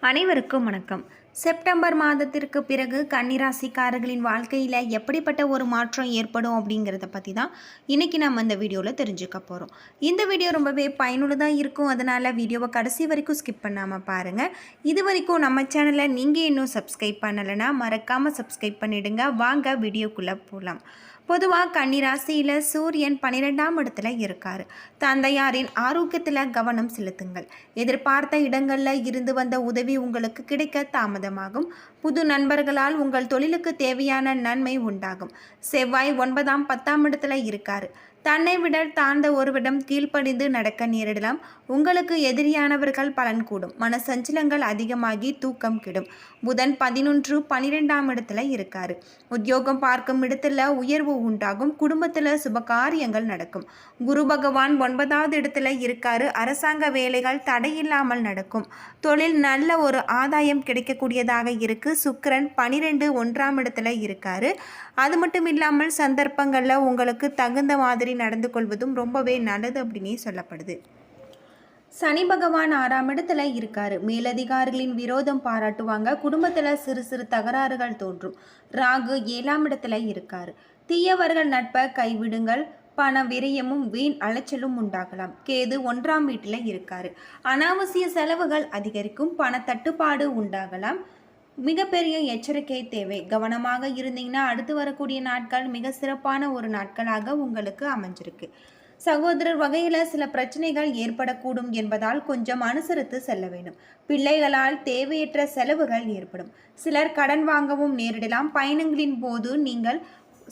அனைவருக்கும் வணக்கம். செப்டம்பர் மாதத்திற்கு பிறகு கன்னிராசிக்காரர்களின் வாழ்க்கையில் எப்படிப்பட்ட ஒரு மாற்றம் ஏற்படும் அப்படிங்கிறத பற்றி தான் இன்றைக்கி நம்ம இந்த வீடியோவில் தெரிஞ்சுக்க போகிறோம். இந்த வீடியோ ரொம்பவே பயனுள்ளதாக இருக்கும். அதனால் வீடியோவை கடைசி வரைக்கும் ஸ்கிப் பண்ணாமல் பாருங்கள். இது வரைக்கும் நம்ம சேனலை நீங்கள் இன்னும் சப்ஸ்கிரைப் பண்ணலைன்னா மறக்காமல் சப்ஸ்கிரைப் பண்ணிவிடுங்க. வாங்க வீடியோக்குள்ளே போகலாம். பொதுவாக கன்னிராசியில் சூரியன் 12ஆம் இடத்துல இருக்கார். தந்தையாரின் ஆரோக்கியத்தில் கவனம் செலுத்துங்கள். எதிர்பார்த்த இடங்களில் இருந்து வந்த உதவி உங்களுக்கு கிடைக்க தாமதமாகும். புது நண்பர்களால் உங்கள் தொழிலுக்கு தேவையான நன்மை உண்டாகும். செவ்வாய் 9ஆம் 10ஆம் இடத்துல இருக்கார். தன்னை விட தாழ்ந்த ஒருவிடம் கீழ்ப்படிந்து நடக்க நேரிடலாம். உங்களுக்கு எதிரியானவர்கள் பலன் கூடும். மனசஞ்சலங்கள் அதிகமாகி தூக்கம் கெடும். புதன் 11 12ஆம் இடத்துல இருக்காரு. உத்தியோகம் பார்க்கும் இடத்துல உயர்வு உண்டாகும். குடும்பத்தில் சுபகாரியங்கள் நடக்கும். குரு பகவான் 9ஆவது இடத்துல இருக்காரு. அரசாங்க வேலைகள் தடையில்லாமல் நடக்கும். தொழில் நல்ல ஒரு ஆதாயம் கிடைக்கக்கூடியதாக இருக்கு. சுக்கிரன் 12 1ஆம் இடத்துல இருக்காரு. அது மட்டும் இல்லாமல் சந்தர்ப்பங்களில் உங்களுக்கு தகுந்த மாதிரி நடந்து கொள்வதும் ரொம்பவே நல்லது அப்படின்னே சொல்லப்படுது. சனி பகவான் 6ஆம் இடத்துல இருக்காரு. மேலதிகாரிகளின் விரோதம் பாராட்டுவாங்க. குடும்பத்தில் சிறு சிறு தகராறுகள் தோன்றும். ராகு 7ஆம் இடத்துல இருக்காரு. தீயவர்கள் நட்பை கைவிடுங்கள். பண விரயமும் வீண் அலைச்சலும் உண்டாகலாம். கேது 1ஆம் வீட்டில் இருக்காரு. அனாவசிய செலவுகள் அதிகரிக்கும். பண தட்டுப்பாடு உண்டாகலாம். மிகப்பெரிய எச்சரிக்கை தேவை. கவனமாக இருந்தீங்கன்னா அடுத்து வரக்கூடிய நாட்கள் மிக சிறப்பான ஒரு நாட்களாக உங்களுக்கு அமைஞ்சிருக்கு. சகோதரர் வகையில் சில பிரச்சனைகள் ஏற்படக்கூடும் என்பதால் கொஞ்சம் அனுசரித்து செல்ல வேண்டும். பிள்ளைகளால் தேவையற்ற செலவுகள் ஏற்படும். சிலர் கடன் வாங்கவும் நேரிடலாம். பயணங்களின் போது நீங்கள்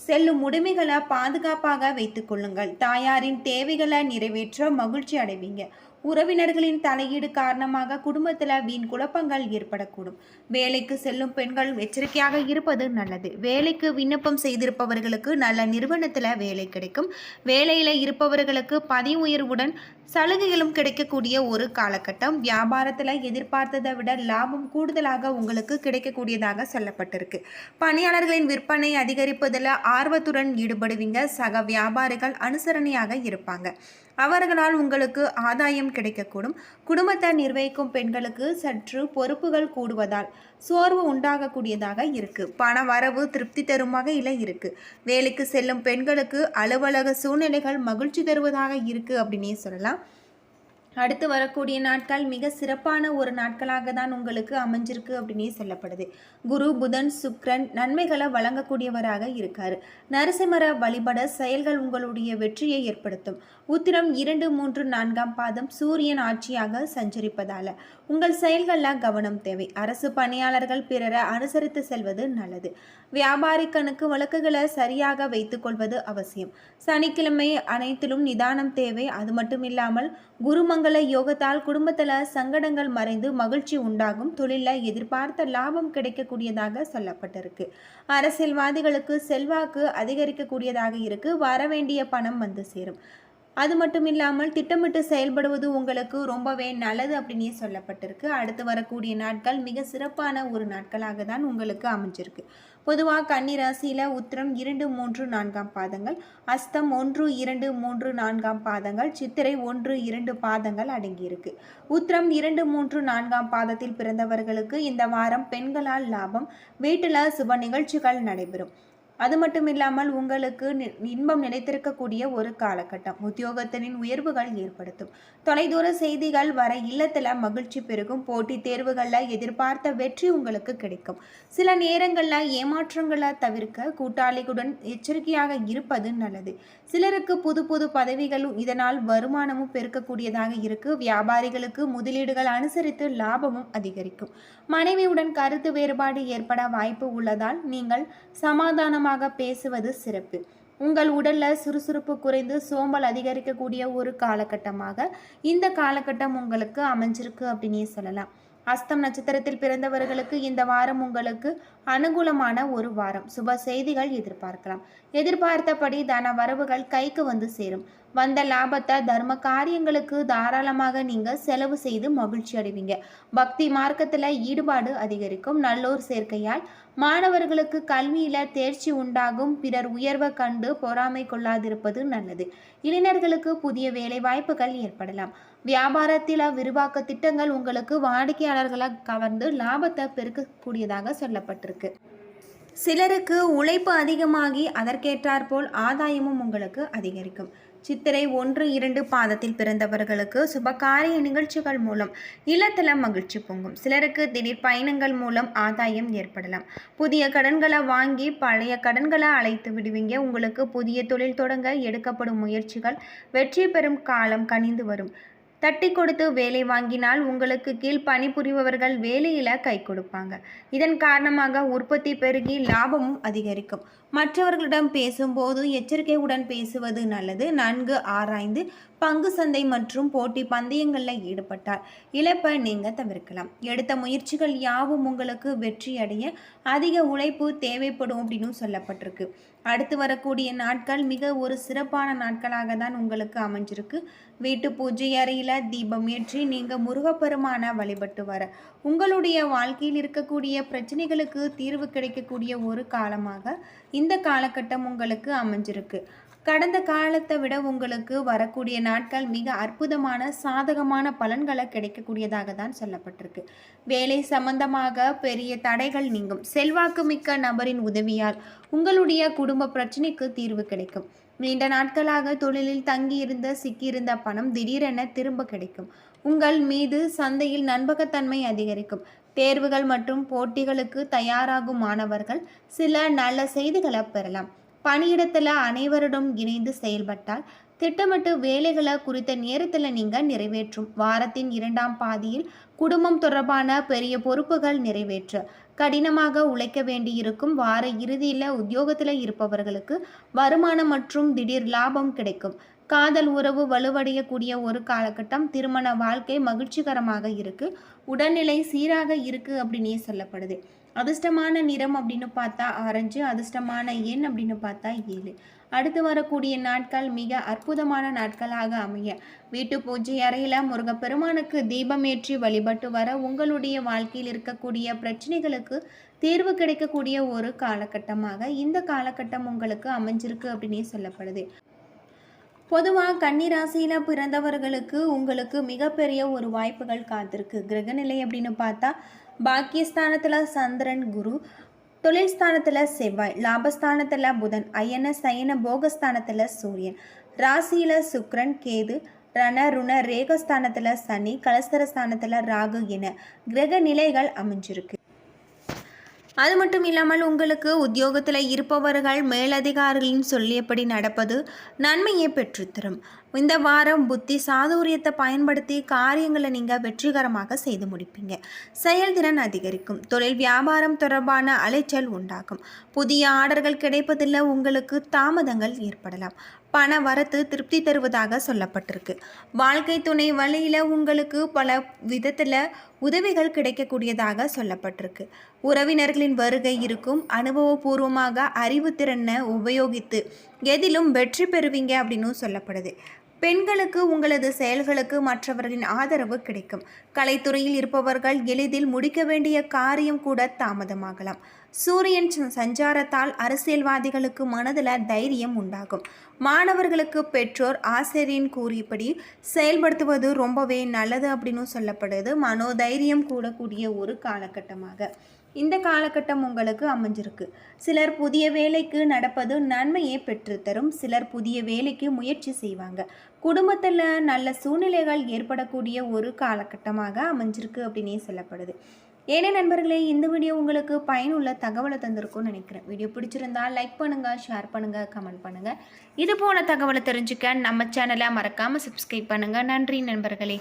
செல்லும் உடைமைகளை பாதுகாப்பாக வைத்துக் கொள்ளுங்கள். தாயாரின் தேவைகளை நிறைவேற்ற மகிழ்ச்சி அடைவீங்க. உறவினர்களின் தலையீடு காரணமாக குடும்பத்தில் வீண் குழப்பங்கள் ஏற்படக்கூடும். வேலைக்கு செல்லும் பெண்கள் எச்சரிக்கையாக இருப்பது நல்லது. வேலைக்கு விண்ணப்பம் செய்திருப்பவர்களுக்கு நல்ல நிறுவனத்தில் வேலை கிடைக்கும். வேலையில் இருப்பவர்களுக்கு பதவி உயர்வுடன் சலுகைகளும் கிடைக்கக்கூடிய ஒரு காலகட்டம். வியாபாரத்தில் எதிர்பார்த்ததை விட லாபம் கூடுதலாக உங்களுக்கு கிடைக்கக்கூடியதாக சொல்லப்பட்டிருக்கு. பணியாளர்களின் விற்பனை அதிகரிப்பதில் ஆர்வத்துடன் ஈடுபடுவீங்க. சக வியாபாரிகள் அனுசரணையாக இருப்பாங்க. அவர்களால் உங்களுக்கு ஆதாயம் கிடைக்கக்கூடும். குடும்பத்தை நிர்வகிக்கும் பெண்களுக்கு சற்று பொறுப்புகள் கூடுவதால் சோர்வு உண்டாகக்கூடியதாக இருக்கு. பண வரவு திருப்தி தரும் வகையில் இருக்கு. வேலைக்கு செல்லும் பெண்களுக்கு அலுவலக சூழ்நிலைகள் மகிழ்ச்சி தருவதாக இருக்கு அப்படின்னே சொல்லலாம். அடுத்து வரக்கூடிய நாட்கள் மிக சிறப்பான ஒரு நாட்களாக தான் உங்களுக்கு அமைஞ்சிருக்கு அப்படின்னே சொல்லப்படுது. குரு புதன் சுக்கிரன் நன்மைகளை வழங்கக்கூடியவராக இருக்காரு. நரசிம்மர வழிபட செயல்கள் உங்களுடைய வெற்றியை ஏற்படுத்தும். உத்திரம் 2 3 4ஆம் பாதம் சூரியன் ஆட்சியாக சஞ்சரிப்பதால உங்கள் செயல்களில் கவனம் தேவை. அரசு பணியாளர்கள் பிறரை அனுசரித்து செல்வது நல்லது. வியாபாரி கணக்கு வழக்குகளை சரியாக வைத்துக் கொள்வது அவசியம். சனிக்கிழமை அனைத்திலும் நிதானம் தேவை. அது மட்டும் இல்லாமல் குருமங்கல யோகத்தால் குடும்பத்தில் சங்கடங்கள் மறைந்து மகிழ்ச்சி உண்டாகும். தொழிலில் எதிர்பார்த்த லாபம் கிடைக்கக்கூடியதாக சொல்லப்பட்டிருக்கு. அரசியல்வாதிகளுக்கு செல்வாக்கு அதிகரிக்கக்கூடியதாக இருக்கு. வரவேண்டிய பணம் வந்து சேரும். அது மட்டும் இல்லாமல் திட்டமிட்டு செயல்படுவது உங்களுக்கு ரொம்பவே நல்லது அப்படின்னே சொல்லப்பட்டிருக்கு. அடுத்து வரக்கூடிய நாட்கள் மிக சிறப்பான ஒரு நாட்களாக தான் உங்களுக்கு அமைஞ்சிருக்கு. பொதுவாக கன்னிராசியில் உத்திரம் 2 3 4ஆம் பாதங்கள், அஸ்தம் 1 2 3 4ஆம் பாதங்கள், சித்திரை 1 2 பாதங்கள் அடங்கியிருக்கு. உத்திரம் 2 3 4ஆம் பாதத்தில் பிறந்தவர்களுக்கு இந்த வாரம் பெண்களால் லாபம். வீட்டில் சுப நிகழ்ச்சிகள் நடைபெறும். அது மட்டும் இல்லாமல் உங்களுக்கு இன்பம் நிலைத்திருக்கக்கூடிய ஒரு காலகட்டம். உத்தியோகத்தின் உயர்வுகள் ஏற்படுத்தும். தொலைதூர செய்திகள் வர இல்லத்தில் மகிழ்ச்சி பெருகும். போட்டித் தேர்வுகளில் எதிர்பார்த்த வெற்றி உங்களுக்கு கிடைக்கும். சில நேரங்களில் ஏமாற்றங்களை தவிர்க்க கூட்டாளிகளுடன் எச்சரிக்கையாக இருப்பது நல்லது. சிலருக்கு புது புது பதவிகளும் இதனால் வருமானமும் பெருக்கக்கூடியதாக இருக்கு. வியாபாரிகளுக்கு முதலீடுகள் அனுசரித்து லாபமும் அதிகரிக்கும். மனைவியுடன் கருத்து வேறுபாடு ஏற்பட வாய்ப்பு உள்ளதால் நீங்கள் சமாதானமாக பேசுவது சிறப்பு. உங்கள் உடல்ல சுறுசுறுப்பு குறைந்து சோம்பல் அதிகரிக்கக்கூடிய ஒரு காலகட்டமாக இந்த காலகட்டம் உங்களுக்கு அமைஞ்சிருக்கு அப்படின்னே சொல்லலாம். அஸ்தம் நட்சத்திரத்தில் பிறந்தவர்களுக்கு இந்த வாரம் உங்களுக்கு அனுகூலமான ஒரு வாரம். சுப செய்திகள் எதிர்பார்க்கலாம். எதிர்பார்த்தபடி தன வரவுகள் கைக்கு வந்து சேரும். வந்த லாபத்தை தர்ம காரியங்களுக்கு தாராளமாக நீங்கள் செலவு செய்து மகிழ்ச்சி அடைவீங்க. பக்தி மார்க்கத்தில் ஈடுபாடு அதிகரிக்கும். நல்லோர் சேர்க்கையால் மாணவர்களுக்கு கல்வியில் தேர்ச்சி உண்டாகும். பிறர் உயர்வை கண்டு பொறாமை கொள்ளாதிருப்பது நல்லது. இளைஞர்களுக்கு புதிய வேலை வாய்ப்புகள் ஏற்படலாம். வியாபாரத்தில் விரிவாக்க திட்டங்கள் உங்களுக்கு வாடிக்கையாளர்களை கவர்ந்து லாபத்தை பெருக்கக்கூடியதாக சொல்லப்பட்டிருக்கு. சிலருக்கு உழைப்பு அதிகமாகி அதற்கேற்றாற்போல் ஆதாயமும் உங்களுக்கு அதிகரிக்கும். சித்திரை 1-2 பாதத்தில் பிறந்தவர்களுக்கு சுபகாரிய நிகழ்ச்சிகள் மூலம் இல்லத்தில் மகிழ்ச்சி பொங்கும். சிலருக்கு திடீர் பயணங்கள் மூலம் ஆதாயம் ஏற்படலாம். புதிய கடன்களை வாங்கி பழைய கடன்களை அழைத்து விடுவீங்க. உங்களுக்கு புதிய தொழில் தொடங்க எடுக்கப்படும் முயற்சிகள் வெற்றி பெறும் காலம் கனிந்து வரும். தட்டி கொடுத்து வேலை வாங்கினால் உங்களுக்கு கீழ் பணிபுரிபவர்கள் வேலையில் கை கொடுப்பாங்க. இதன் காரணமாக உற்பத்தி பெருகி லாபமும் அதிகரிக்கும். மற்றவர்களிடம் பேசும்போது எச்சரிக்கையுடன் பேசுவது நல்லது. நன்கு ஆராய்ந்து பங்கு சந்தை மற்றும் போட்டி பந்தயங்களில் ஈடுபட்டால் இழப்பை நீங்கள் தவிர்க்கலாம். எடுத்த முயற்சிகள் யாவும் உங்களுக்கு வெற்றி அடைய அதிக உழைப்பு தேவைப்படும் அப்படின்னு சொல்லப்பட்டிருக்கு. அடுத்து வரக்கூடிய நாட்கள் மிக ஒரு சிறப்பான நாட்களாக தான் உங்களுக்கு அமைஞ்சிருக்கு. வீட்டு பூஜை அறையில் தீபம் ஏற்றி நீங்கள் முருகப்பெருமான வழிபட்டு வர உங்களுடைய வாழ்க்கையில் இருக்கக்கூடிய பிரச்சனைகளுக்கு தீர்வு கிடைக்கக்கூடிய ஒரு காலமாக இந்த காலகட்டம் உங்களுக்கு அமைஞ்சிருக்கு. கடந்த காலத்தை விட உங்களுக்கு வரக்கூடிய நாட்கள் மிக அற்புதமான சாதகமான பலன்களை கிடைக்கக்கூடியதாக தான் சொல்லப்பட்டிருக்கு. வேலை சம்பந்தமாக பெரிய தடைகள் நீங்கும். செல்வாக்கு மிக்க நபரின் உதவியால் உங்களுடைய குடும்ப பிரச்சனைக்கு தீர்வு கிடைக்கும். நீண்ட நாட்களாக தொழிலில் தங்கியிருந்த சிக்கியிருந்த பணம் திடீரென திரும்ப கிடைக்கும். உங்கள் மீது சந்தையில் நம்பகத்தன்மை அதிகரிக்கும். தேர்வுகள் மற்றும் போட்டிகளுக்கு தயாராகும் மாணவர்கள் சில நல்ல செய்திகளை பெறலாம். பணியிடத்தில் அனைவரிடம் இணைந்து செயல்பட்டால் திட்டமிட்டு வேலைகளை குறித்த நேரத்தில் நீங்கள் நிறைவேற்றும். வாரத்தின் 2ஆம் பாதியில் குடும்பம் தொடர்பான பெரிய பொறுப்புகள் நிறைவேற்ற கடினமாக உழைக்க வேண்டியிருக்கும். வார இறுதியில் உத்தியோகத்தில் இருப்பவர்களுக்கு வருமானம் மற்றும் திடீர் லாபம் கிடைக்கும். காதல் உறவு வலுவடையக்கூடிய ஒரு காலகட்டம். திருமண வாழ்க்கை மகிழ்ச்சிகரமாக இருக்குது. உடல்நிலை சீராக இருக்குது அப்படின்னே சொல்லப்படுது. அதிர்ஷ்டமான நிறம் அப்படின்னு பார்த்தா ஆரஞ்சு. அதிர்ஷ்டமான எண் அப்படின்னு பார்த்தா 7. அடுத்து வரக்கூடிய நாட்கள் மிக அற்புதமான நாட்களாக அமைய வீட்டு பூஜை அறையில் முருகப்பெருமானுக்கு தீபமேற்றி வழிபட்டு வர உங்களுடைய வாழ்க்கையில் இருக்கக்கூடிய பிரச்சனைகளுக்கு தீர்வு கிடைக்கக்கூடிய ஒரு காலகட்டமாக இந்த காலகட்டம் உங்களுக்கு அமைஞ்சிருக்கு அப்படின்னே சொல்லப்படுது. பொதுவாக கன்னிராசியில் பிறந்தவர்களுக்கு உங்களுக்கு மிகப்பெரிய ஒரு வாய்ப்புகள் காத்திருக்கு. கிரகநிலை அப்படின்னு பார்த்தா பாக்கியஸ்தானத்தில் சந்திரன், குரு, தொழில் ஸ்தானத்தில் செவ்வாய், லாபஸ்தானத்தில் புதன், அயன சயன போகஸ்தானத்தில் சூரியன், ராசியில் சுக்கிரன், கேது, ரண ருண ரேகஸ்தானத்தில் சனி, கலஸ்தர ஸ்தானத்தில் ராகு என கிரக நிலைகள் அமைஞ்சிருக்கு. அது மட்டும் இல்லாமல் உங்களுக்கு உத்தியோகத்தில் இருப்பவர்கள் மேலதிகாரிகளின் சொல்லியபடி நடப்பது நன்மையை பெற்றுத்தரும். இந்த வாரம் புத்தி சாதுரியத்தை பயன்படுத்தி காரியங்களை நீங்கள் வெற்றிகரமாக செய்து முடிப்பீங்க. செயல்திறன் அதிகரிக்கும். தொழில் வியாபாரம் தொடர்பான அலைச்சல் உண்டாகும். புதிய ஆர்டர்கள் கிடைப்பதில் உங்களுக்கு தாமதங்கள் ஏற்படலாம். பண வரத்து திருப்தி தருவதாக சொல்லப்பட்டிருக்கு. வாழ்க்கை துணை வழியில் உங்களுக்கு பல விதத்தில் உதவிகள் கிடைக்கக்கூடியதாக சொல்லப்பட்டிருக்கு. உறவினர்களின் வருகை இருக்கும். அனுபவபூர்வமாக அறிவுத்திறனை உபயோகித்து எதிலும் வெற்றி பெறுவீங்க அப்படின்னு சொல்லப்படுது. பெண்களுக்கு உங்களது செயல்களுக்கு மற்றவர்களின் ஆதரவு கிடைக்கும். கலைத்துறையில் இருப்பவர்கள் எளிதில் முடிக்க வேண்டிய காரியம் கூட தாமதமாகலாம். சூரியன் சஞ்சாரத்தால் அரசியல்வாதிகளுக்கு மனதில் தைரியம் உண்டாகும். மாணவர்களுக்கு பெற்றோர் ஆசிரியரின் கூறியபடி செயல்படுத்துவது ரொம்பவே நல்லது அப்படின்னு சொல்லப்படுது. மனோதைரியம் கூடக்கூடிய ஒரு காலகட்டமாக இந்த காலகட்டம் உங்களுக்கு அமைஞ்சிருக்கு. சிலர் புதிய வேலைக்கு நடப்பது நன்மையை பெற்றுத்தரும். சிலர் புதிய வேலைக்கு முயற்சி செய்வாங்க. குடும்பத்தில் நல்ல சூழ்நிலைகள் ஏற்படக்கூடிய ஒரு காலகட்டமாக அமைஞ்சிருக்கு அப்படின்னே சொல்லப்படுது. ஏனே நண்பர்களே, இந்த வீடியோ உங்களுக்கு பயனுள்ள தகவலை தந்திருக்கும்னு நினைக்கிறேன். வீடியோ பிடிச்சிருந்தா லைக் பண்ணுங்கள், ஷேர் பண்ணுங்கள், கமெண்ட் பண்ணுங்கள். இது போல தகவலை தெரிஞ்சுக்க நம்ம சேனலை மறக்காமல் சப்ஸ்கிரைப் பண்ணுங்கள். நன்றி நண்பர்களே.